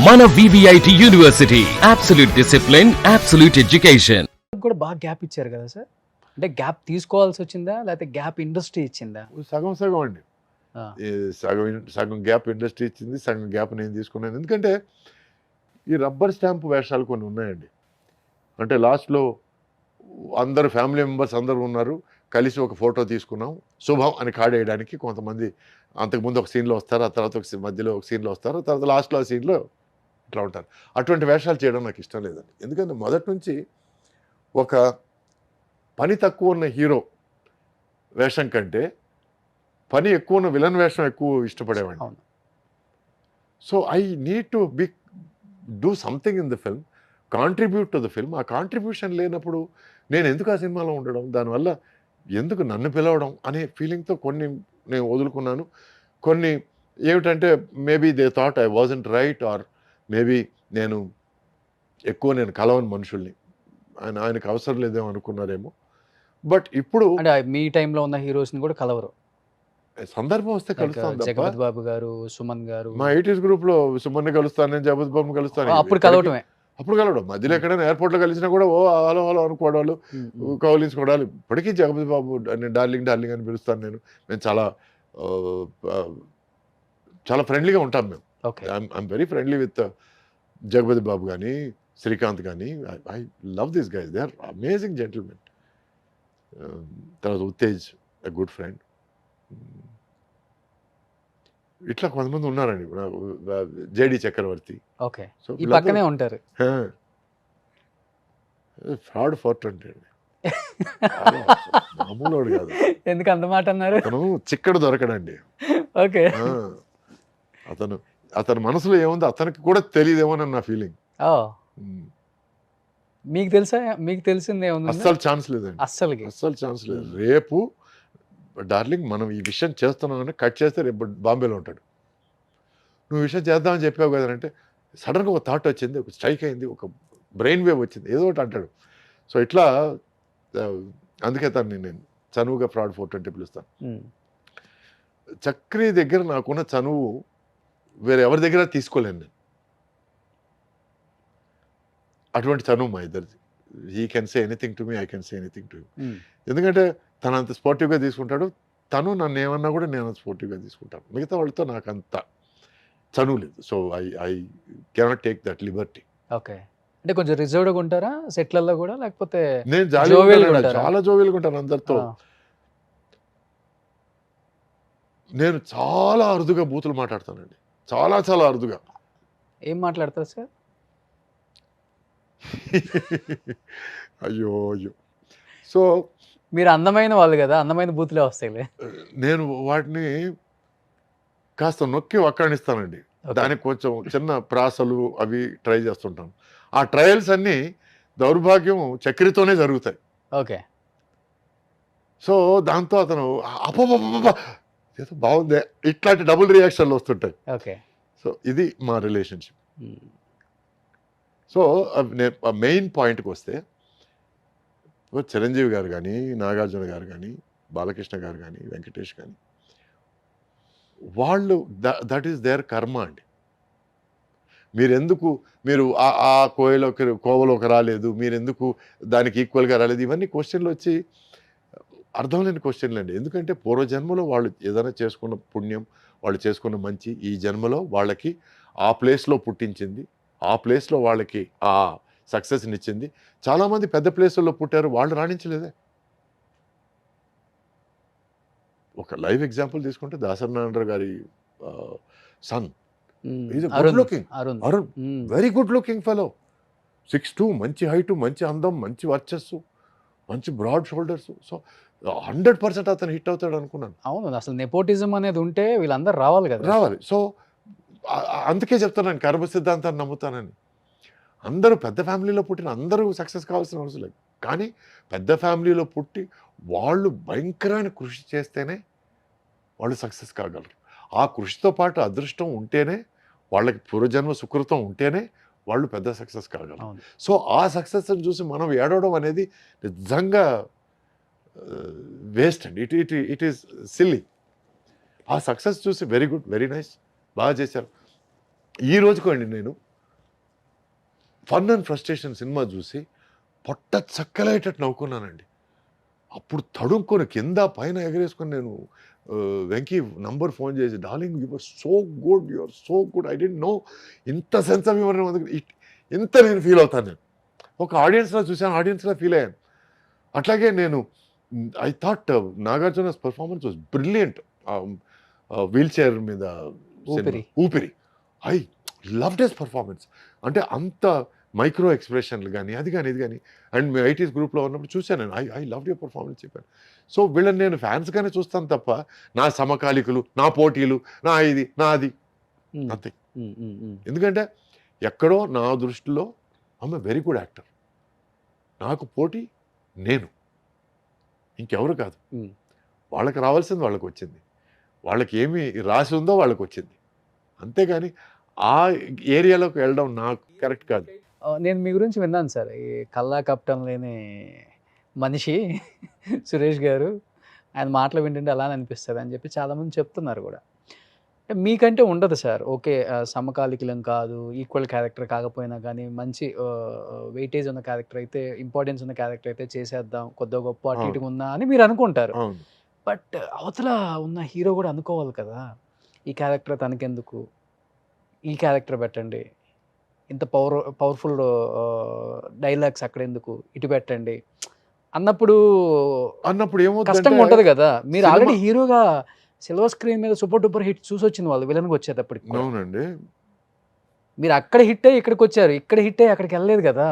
మన VVIT university absolute discipline, absolute education. కూడా బాగా గ్యాప్ ఇచ్చారు కదా సార్, అంటే గ్యాప్ తీసుకోవాల్సి వచ్చిందా లేకపోతే గ్యాప్ ఇండస్ట్రీ ఇచ్చిందా? సగం సగం అండి. ఈ సగం గ్యాప్ ఇండస్ట్రీ ఇచ్చింది, సగం గ్యాప్ నేను తీసుకున్నాను. ఎందుకంటే ఈ రబ్బర్ స్టాంప్ వేషాలు కొన్ని ఉన్నాయండి. అంటే లాస్ట్లో అందరు ఫ్యామిలీ మెంబర్స్ అందరూ ఉన్నారు, కలిసి ఒక ఫోటో తీసుకున్నాం, శుభం అని కాడేయడానికి కొంతమంది అంతకుముందు ఒక సీన్లో వస్తారు, ఆ తర్వాత మధ్యలో ఒక సీన్లో వస్తారు, తర్వాత లాస్ట్లో ఆ సీన్లో ఇట్లా ఉంటారు. అటువంటి వేషాలు చేయడం నాకు ఇష్టం లేదండి. ఎందుకంటే మొదటి నుంచి ఒక పని తక్కువ ఉన్న హీరో వేషం కంటే పని ఎక్కువ ఉన్న విలన్ వేషం ఎక్కువ ఇష్టపడేవాడిని. So I need to do something in the film, contribute to the film. ఆ కాంట్రిబ్యూషన్ లేనప్పుడు నేను ఎందుకు ఆ సినిమాలో ఉండడం, దానివల్ల ఎందుకు నన్ను పిలవడం అనే ఫీలింగ్తో కొన్ని నేను వదులుకున్నాను. కొన్ని ఏమిటంటే maybe they thought I wasn't right, or maybe నేను కలవని మనుషుల్ని, ఆయనకు అవసరం లేదేమో అనుకున్నారేమో. బట్ ఇప్పుడు అంటే మీ టైంలో ఉన్న హీరోస్ని కూడా కలవరు, సందర్భం వస్తే కలుస్తాను తప్ప. జగపతి బాబు గారు, సుమన్ గారు, మా 80s గ్రూప్లో సుమన్ సుమన్ నేను జగపతి బాబుని కలుస్తాను. అప్పుడు కలవటమే, అప్పుడు కలవడం, మధ్యలో ఎక్కడైనా ఎయిర్పోర్ట్లో కలిసినా కూడా ఓ హలో హలో అనుకోవడాలు, కౌలించుకోవడాలు. ఇప్పటికీ జగపతి బాబు డార్లింగ్ డార్లింగ్ అని పిలుస్తాను నేను. మేము చాలా ఫ్రెండ్లీగా ఉంటాం మేము. I'm very friendly with Jagapathi Babu కానీ శ్రీకాంత్ కానీ. I love this guys, they are amazing gentlemen. తర్వాత ఉత్తేజ్, ఎ గుడ్ ఫ్రెండ్. ఇట్లా కొంతమంది ఉన్నారండి. జేడి చక్రవర్తి. ఓకే, ఈ పక్కనే ఉంటారు. ఫ్రాడ్ 420 అండి, మామూలు కాదు. ఎందుకు అంత మాట అన్నారు? అతను చిక్కడు దొరకడండి. ఓకే, అతని మనసులో ఏముందో అతనికి కూడా తెలియదేమోనని నా ఫీలింగ్. మీకు తెలుసా? మీకు తెలిసిందే ఉంది? అస్సలు ఛాన్స్ లేదండి, అస్సలు ఛాన్స్ లేదు. రేపు డార్లింగ్ మనం ఈ విషయం చేస్తున్నామని కట్ చేస్తే రేపు బాంబేలో ఉంటాడు. నువ్వు విషయం చేద్దామని చెప్పావు కదా అంటే సడన్గా ఒక థాట్ వచ్చింది, ఒక స్ట్రైక్ అయింది, ఒక బ్రెయిన్ వేవ్ వచ్చింది, ఏదో ఒకటి అంటాడు. సో ఇట్లా అందుకే తను నేను చనువుగా ఫ్రాడ్ 420 పిలుస్తాను. చక్రి దగ్గర నాకున్న చనువు వేరే ఎవరి దగ్గర తీసుకోలేను నేను. అటువంటి చనువు మా ఇద్దరిది. He can say anything to me, I can say anything to you. ఎందుకంటే తను అంత స్పోర్టివ్గా తీసుకుంటాడు, తను నన్ను ఏమన్నా కూడా నేను అంత స్పోర్టివ్గా తీసుకుంటాను. మిగతా వాళ్ళతో నాకు అంత చనువు లేదు. So I cannot take that Liberty. Okay, అంటే కొంచెం రిజర్వ్డ్గా ఉంటారా సెట్లలో కూడా, లేకపోతే? నేను చాలా జోవియల్గా ఉంటాను అందరితో. నేను చాలా అరుదుగా బూతులు మాట్లాడతానండి, చాలా చాలా అరుదుగా. ఏం మాట్లాడతారు సార్? అయ్యో అయ్యో. సో మీరు అందమైన వాళ్ళు కదా, అందమైన బూతులే వస్తాయిలే. నేను వాటిని కాస్త నొక్కి వక్కాణిస్తానండి. దానికి కొంచెం చిన్న ప్రాసలు అవి ట్రై చేస్తుంటాను. ఆ ట్రయల్స్ అన్నీ దౌర్భాగ్యం చక్రితోనే జరుగుతాయి. ఓకే, సో దాంతో అతను అపో ఏదో బాగుందే, ఇట్లాంటి డబుల్ రియాక్షన్లు వస్తుంటాయి. ఓకే, సో ఇది మా రిలేషన్షిప్. సో మెయిన్ పాయింట్కి వస్తే చిరంజీవి గారు కానీ, నాగార్జున గారు కానీ, బాలకృష్ణ గారు కానీ, వెంకటేష్ కానీ, వాళ్ళు దట్ ఈస్ దేర్ కర్మ అండి. మీరు ఆ కోవలోకి రాలేదు, మీరెందుకు దానికి ఈక్వల్గా రాలేదు, ఇవన్నీ క్వశ్చన్లు వచ్చి అర్థం లేని క్వశ్చన్లు అండి. ఎందుకంటే పూర్వజన్మలో వాళ్ళు ఏదైనా చేసుకున్న పుణ్యం, వాళ్ళు చేసుకున్న మంచి ఈ జన్మలో వాళ్ళకి ఆ ప్లేస్లో పుట్టించింది, ఆ ప్లేస్లో వాళ్ళకి ఆ సక్సెస్ని ఇచ్చింది. చాలామంది పెద్ద ప్లేసుల్లో పుట్టారు, వాళ్ళు రాణించలేదే. ఒక లైవ్ ఎగ్జాంపుల్ తీసుకుంటే దాసరి నారాయణరావు గారి son, good looking Arun, very good looking fellow, 6'2", మంచి హైటు, మంచి అందం, మంచి వర్చస్సు, మంచి బ్రాడ్ షోల్డర్స్. సో 100% అతను హిట్ అవుతాడు అనుకున్నాను. అవును, అసలు నెపోటిజం అనేది ఉంటే వీళ్ళందరూ రావాలి కదా, రావాలి. సో అందుకే చెప్తాను, కర్మ సిద్ధాంతాన్ని నమ్ముతానని. అందరూ పెద్ద ఫ్యామిలీలో పుట్టిన అందరూ సక్సెస్ కావాల్సిన అవసరం లేదు. కానీ పెద్ద ఫ్యామిలీలో పుట్టి వాళ్ళు భయంకరమైన కృషి చేస్తేనే వాళ్ళు సక్సెస్ కాగలరు. ఆ కృషితో పాటు అదృష్టం ఉంటేనే, వాళ్ళకి పూర్వజన్మ సుకృతం ఉంటేనే వాళ్ళు పెద్ద సక్సెస్ కాగలరు. సో ఆ సక్సెస్ని చూసి మనం ఏడవడం అనేది నిజంగా వేస్ట్ అండి. It is silly. ఆ సక్సెస్ చూసి వెరీ గుడ్, వెరీ నైస్, బాగా చేశారు. ఈ రోజుకోండి నేను ఫన్ అండ్ ఫ్రస్ట్రేషన్ సినిమా చూసి పొట్ట చక్కలేటట్టు నవ్వుకున్నానండి. అప్పుడు తడుక్కొని కింద పైన ఎగరేసుకొని నేను వెంకీ నంబర్ ఫోన్ చేసి, darling you are so good, you are so good, I didn't know ఇంత సెన్స్ ఆఫ్ హ్యూమర్ ఇంత నేను ఫీల్ అవుతాను. నేను ఒక ఆడియన్స్లో చూశాను, ఆడియన్స్లో ఫీల్ అయ్యాను. అట్లాగే నేను I thought Nagarjuna's performance was brilliant. Wheelchair మీద ఊపిరి, ఐ లవ్డ్ హిస్ పర్ఫార్మెన్స్. అంటే అంత మైక్రో ఎక్స్ప్రెషన్లు కానీ అది కానీ ఇది కానీ, అండ్ మీ ఐటీస్ గ్రూప్లో ఉన్నప్పుడు చూశాను నేను, ఐ లవ్ యువర్ పర్ఫార్మెన్స్ చెప్పాను. సో వీళ్ళని నేను ఫ్యాన్స్గానే చూస్తాను తప్ప నా సమకాలికులు, నా పోటీలు, నా ఇది నా అది అంతే. ఎందుకంటే ఎక్కడో నా దృష్టిలో ఆమె వెరీ గుడ్ యాక్టర్. నాకు పోటీ నేను, ఇంకెవరు కాదు. వాళ్ళకి రావాల్సింది వాళ్ళకి వచ్చింది, వాళ్ళకి ఏమి రాసి ఉందో వాళ్ళకి వచ్చింది. అంతేగాని ఆ ఏరియాలోకి వెళ్ళడం నాకు కరెక్ట్ కాదు. నేను మీ గురించి విన్నాను సార్, ఈ కల్లా కపటం లేని మనిషి సురేష్ గారు, ఆయన మాటలు వింటుంటే అలానే అనిపిస్తుంది అని చెప్పి చాలామంది చెప్తున్నారు కూడా. మీకంటే ఉండదు సార్, ఓకే సమకాలికులం కాదు, ఈక్వల్ క్యారెక్టర్ కాకపోయినా కానీ మంచి వెయిటేజ్ ఉన్న క్యారెక్టర్ అయితే, ఇంపార్టెన్స్ ఉన్న క్యారెక్టర్ అయితే చేసేద్దాం, కొద్దిగా గొప్ప అటు ఇటుగా ఉన్నా అని మీరు అనుకుంటారు. బట్ అవతల ఉన్న హీరో కూడా అనుకోవాలి కదా, ఈ క్యారెక్టర్ తనకెందుకు, ఈ క్యారెక్టర్ పెట్టండి, ఇంత పవర్ఫుల్ డైలాగ్స్ అక్కడ ఎందుకు, ఇటు పెట్టండి అన్నప్పుడు ఏమో కష్టంగా ఉంటుంది కదా. మీరు ఆల్రెడీ హీరోగా సిల్వర్ స్క్రీన్ మీద సూపర్ డూపర్ హిట్ చూసి వచ్చింది వాళ్ళు విలన్గా వచ్చేటప్పటికి. అవునండి, మీరు అక్కడ హిట్ అయ్యి ఇక్కడికి వచ్చారు, ఇక్కడ హిట్ అయ్యి అక్కడికి వెళ్ళలేదు కదా.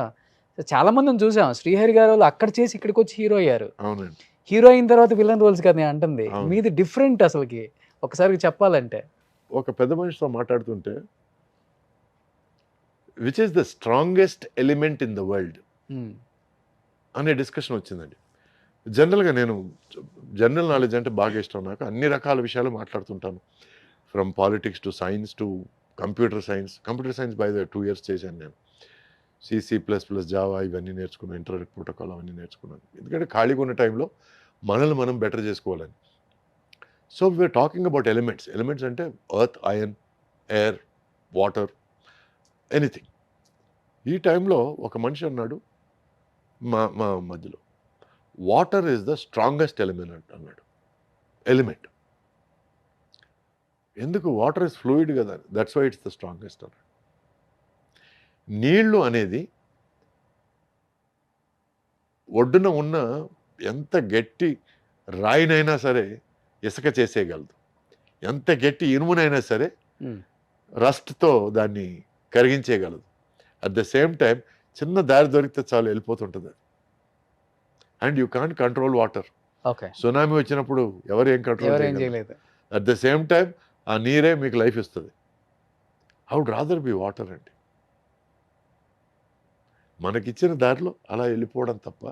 చాలా మందిని చూసాం, శ్రీహరి గారు వాళ్ళు అక్కడ చేసి ఇక్కడికి వచ్చి హీరో అయ్యారు. హీరో అయిన తర్వాత విలన్ రోల్స్ కదా నేను అంటుంది, మీది డిఫరెంట్ అసలుకి ఒకసారి చెప్పాలంటే. ఒక పెద్ద మనిషితో మాట్లాడుతుంటే, which is the strongest element in the world అనే డిస్కషన్ వచ్చిందండి. జనరల్గా నేను జనరల్ నాలెడ్జ్ అంటే బాగా ఇష్టం నాకు, అన్ని రకాల విషయాలు మాట్లాడుతుంటాను. From politics to science to computer science. Computer science by the 2 years చేశాను నేను. C++, జావా ఇవన్నీ నేర్చుకున్నాను, ఇంటర్నెట్ ప్రోటోకాల్ అవన్నీ నేర్చుకున్నాను. ఎందుకంటే ఖాళీగా ఉన్న టైంలో మనల్ని మనం బెటర్ చేసుకోవాలని. So we're talking about elements. Elements అంటే earth, iron, air, water, anything. ఈ టైంలో ఒక మనిషి అన్నాడు మా మధ్యలో, water is the strongest element అన్నాడు. ఎలిమెంట్ ఎందుకు? వాటర్ ఇస్ ఫ్లూయిడ్ కదా, that's why it's the strongest అన్నాడు. నీళ్లు అనేది ఒడ్డున ఉన్న ఎంత గట్టి రాయినైనా సరే ఇసుక చేసేయగలదు, ఎంత గట్టి ఇనుమునైనా సరే రస్ట్తో దాన్ని కరిగించేయగలదు. అట్ ద సేమ్ టైం చిన్న దారి దొరికితే చాలు వెళ్ళిపోతుంటుంది. And you can't control water. Tsunami వచ్చినప్పుడు ఎవరు ఏం కంట్రోల్ చేయలేదు. అట్ ద సేమ్ టైం ఆ నీరే మీకు లైఫ్ ఇస్తుంది. I would rather be water అండి. మనకిచ్చిన దారిలో అలా వెళ్ళిపోవడం తప్ప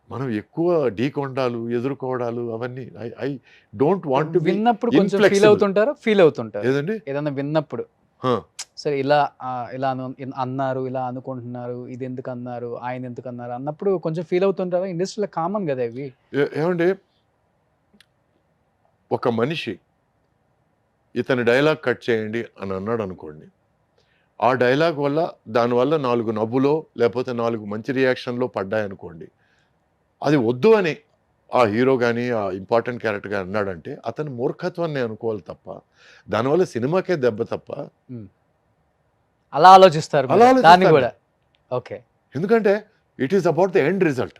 మనం ఎక్కువ ఢీకొండాలు, ఎదుర్కోవడాలు అవన్నీ I don't want to be. విన్నప్పుడు కొంచెం ఫీల్ అవుతుంటారు ఏదండి, ఏదన్నా విన్నప్పుడు సరే ఇలా అన్నారు, ఇలా అనుకుంటున్నారు, ఇది ఎందుకు అన్నారు, ఆయన ఎందుకు అన్నారు అన్నప్పుడు కొంచెం ఫీల్ అవుతుంటారా? ఇండస్ట్రీలో కామన్ కదా ఇవి. ఏమండి, ఒక మనిషి ఇతని డైలాగ్ కట్ చేయండి అని అన్నాడు అనుకోండి, ఆ డైలాగ్ వల్ల దానివల్ల 4 నవ్వులో లేకపోతే 4 మంచి రియాక్షన్లో పడ్డాయనుకోండి, అది వద్దు అని ఆ హీరో కానీ ఆ ఇంపార్టెంట్ క్యారెక్టర్ కానీ అన్నాడంటే అతని మూర్ఖత్వాన్ని అనుకోవాలి తప్ప దానివల్ల సినిమాకే దెబ్బ తప్ప. అలా ఆలోచిస్తారు దాన్ని కూడా. ఓకే, ఎందుకంటే it is about the end result.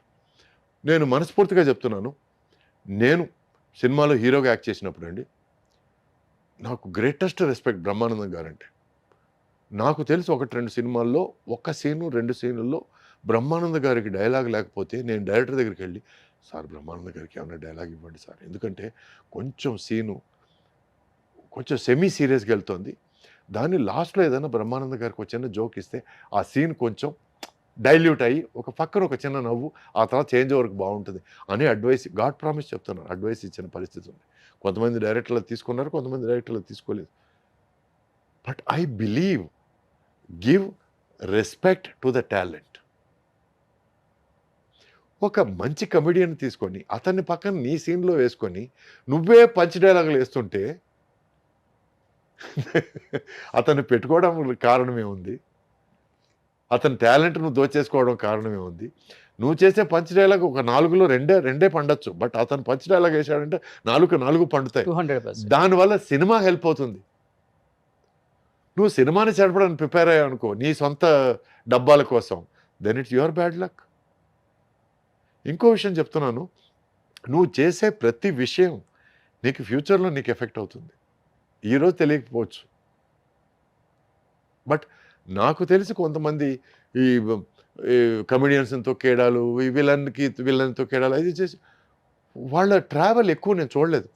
నేను మనస్ఫూర్తిగా చెప్తున్నాను, నేను సినిమాలో హీరోగా యాక్ట్ చేసినప్పుడు అండి నాకు గ్రేటెస్ట్ రెస్పెక్ట్ బ్రహ్మానందం గారంటే. నాకు తెలిసి 1-2 సినిమాల్లో 1 సీను 2 సీనుల్లో బ్రహ్మానంద గారికి డైలాగ్ లేకపోతే నేను డైరెక్టర్ దగ్గరికి వెళ్ళి, సార్ బ్రహ్మానంద గారికి ఏమైనా డైలాగ్ ఇవ్వండి సార్, ఎందుకంటే కొంచెం సీను కొంచెం సెమీ సీరియస్గా వెళ్తుంది, దాన్ని లాస్ట్లో ఏదైనా బ్రహ్మానంద గారికి ఒక చిన్న జోక్ ఇస్తే ఆ సీన్ కొంచెం డైల్యూట్ అయ్యి ఒక పక్కన ఒక చిన్న నవ్వు, ఆ తర్వాత చేంజ్ ఓవర్కి బాగుంటుంది అని అడ్వైస్, గాడ్ ప్రామిస్ చెప్తున్నారు, అడ్వైస్ ఇచ్చిన పరిస్థితి ఉంది. కొంతమంది డైరెక్టర్లు తీసుకున్నారు, కొంతమంది డైరెక్టర్లు తీసుకోలేదు. But I believe give respect to the talent. ఒక మంచి కమెడియన్ తీసుకొని అతన్ని పక్కన నీ సీన్లో వేసుకొని నువ్వే పంచ్ డైలాగులు వేస్తుంటే అతన్ని పెట్టుకోవడం కారణం ఏముంది? అతని టాలెంట్ నువ్వు దోచేసుకోవడం కారణమే ఉంది. నువ్వు చేసే పంచ్ డైలాగ్ ఒక 4లో రెండే పండొచ్చు. బట్ అతను పంచ్ డైలాగ్ వేసాడంటే 4 పండుతాయి. 200%. దానివల్ల సినిమా హెల్ప్ అవుతుంది. నువ్వు సినిమాని చెడపడానికి ప్రిపేర్ అయ్యావు అనుకో నీ సొంత డబ్బాల కోసం, then it's your bad luck. ఇంకో విషయం చెప్తున్నాను, నువ్వు చేసే ప్రతి విషయం నీకు ఫ్యూచర్లో నీకు ఎఫెక్ట్ అవుతుంది. ఈరోజు తెలియకపోవచ్చు, బట్ నాకు తెలిసి కొంతమంది ఈ కమెడియన్స్ని తొక్కేయడాలు, ఈ విలన్తో తొక్కేయడాలు అది చేసి వాళ్ళ ట్రావెల్ ఎక్కువ నేను చూడలేదు.